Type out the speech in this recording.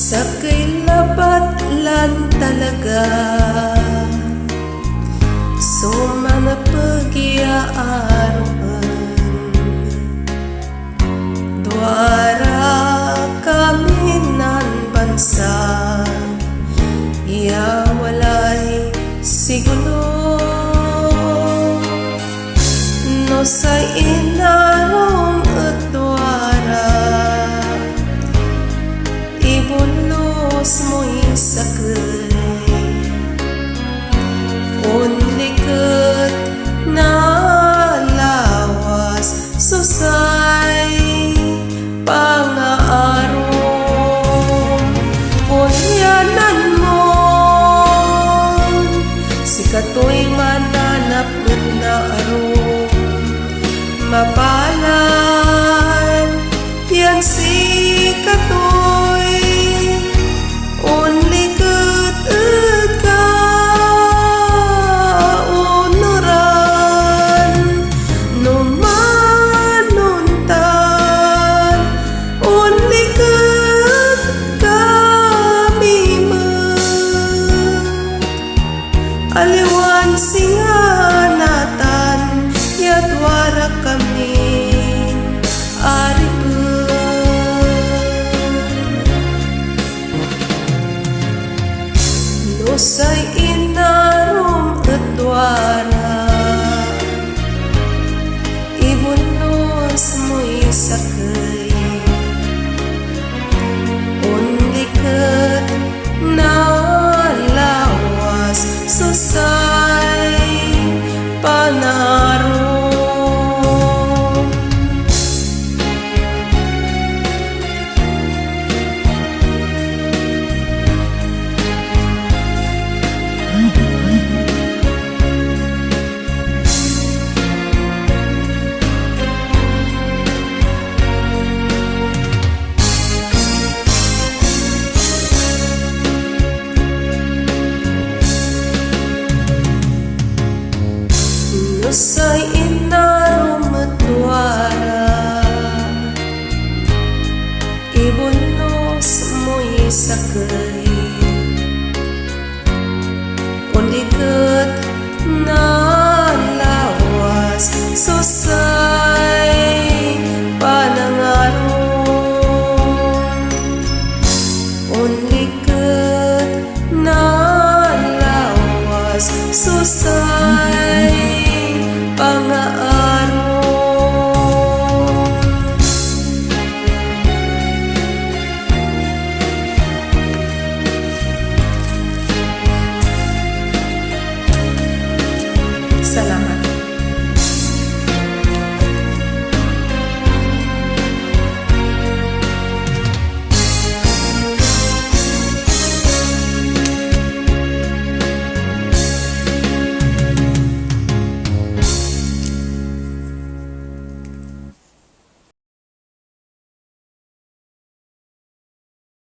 Sakay labat lan talaga so mga pagyaaroan. Dwara kamin nan bansa, iya walay sigulo no say inarong at dwara ibulos mo'y sakay unlikat na lawas susay pangaaron unyanan mo si kato'y mananap na aron mapalan yan si kato'y unlikat at kaunuran numanuntan unlikat kami aliwan singanatan ya dwara kamin aripen. No say inarom at dwara ibunos mo'y sakay unlikat na lawas susay panaron. No say inarom at dwara ibunos mo'y sakay unlikat na lawas susay panangaron unlikat na lawas susay